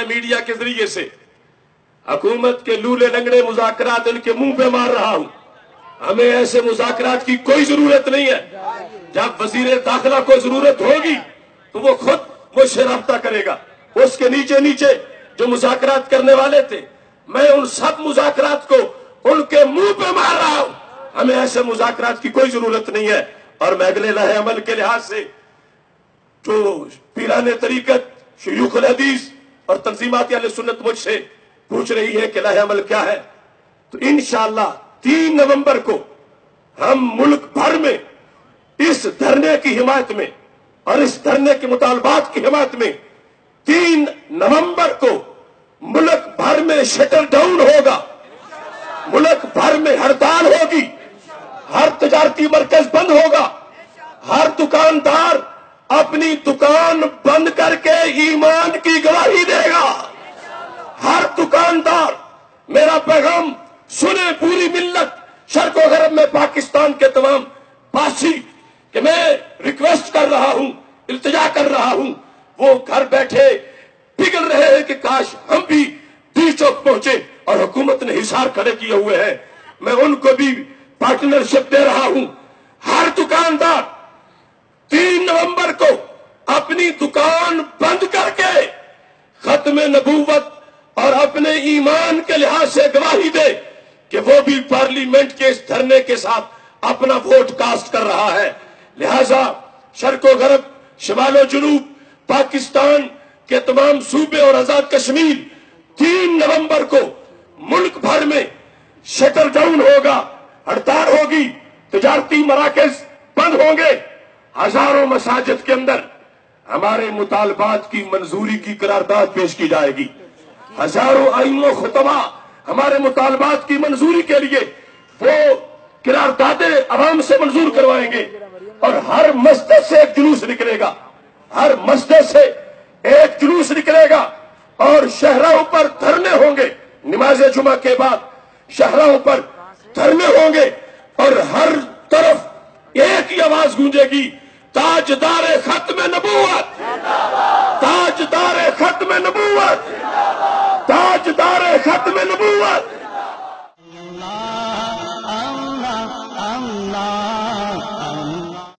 میں میڈیا کے ذریعے سے حکومت کے لولے لنگڑے مذاکرات ان کے منہ پہ مار رہا ہوں. ہمیں ایسے مذاکرات کی کوئی ضرورت نہیں ہے. جب وزیر داخلہ کو ضرورت ہوگی تو وہ خود مجھ سے رابطہ کرے گا. اس کے نیچے نیچے جو مذاکرات کرنے والے تھے میں ان سب مذاکرات کو ان کے منہ پہ مار رہا ہوں. ہمیں ایسے مذاکرات کی کوئی ضرورت نہیں ہے. اور میں اگلے لائحہ عمل کے لحاظ سے جو پیران طریقت شیوخ الحدیث اور تنظیمات اہل سنت مجھ سے پوچھ رہی ہے کہ لائحہ عمل کیا ہے، تو انشاءاللہ 3 نومبر کو ہم ملک بھر میں اس دھرنے کی حمایت میں اور اس دھرنے کے مطالبات کی حمایت میں 3 نومبر کو ملک بھر میں شٹر ڈاؤن ہوگا، ملک بھر میں ہڑتال ہوگی، ہر تجارتی مرکز بند ہوگا، ہر دکاندار اپنی دکان بند کر کے ایمان کی گواہی دے گا. ہر دکاندار، میرا پیغام سنے پوری ملت، شرق و غرب میں پاکستان کے تمام باسی کہ میں ریکویسٹ کر رہا ہوں، التجا کر رہا ہوں، وہ گھر بیٹھے پگھل رہے ہیں کہ کاش ہم بھی ڈی چوک پہنچے اور حکومت نے حصار کھڑے کیے ہوئے ہیں. میں ان کو بھی پارٹنرشپ دے رہا ہوں. ہر دکاندار 3 نومبر کو اپنی دکان بند کر کے ختم نبوت اور اپنے ایمان کے لحاظ سے گواہی دے کہ وہ بھی پارلیمنٹ کے اس دھرنے کے ساتھ اپنا ووٹ کاسٹ کر رہا ہے. لہذا شرق و غرب، شمال و جنوب پاکستان کے تمام صوبے اور آزاد کشمیر 3 نومبر کو ملک بھر میں شٹر ڈاؤن ہوگا، ہڑتال ہوگی، تجارتی مراکز بند ہوں گے. ہزاروں مساجد کے اندر ہمارے مطالبات کی منظوری کی قرارداد پیش کی جائے گی. ہزاروں ائمہ و خطبہ ہمارے مطالبات کی منظوری کے لیے وہ قراردادیں عوام سے منظور کروائیں گے. اور ہر مسجد سے ایک جلوس نکلے گا، ہر مسجد سے ایک جلوس نکلے گا اور شہراؤں پر دھرنے ہوں گے. نماز جمعہ کے بعد شہراؤں پر دھرنے ہوں گے اور ہر طرف ایک ہی آواز گونجے گی، تاجدار ختم نبوت، تاجدار ختم نبوت، تاجدار ختم نبوت.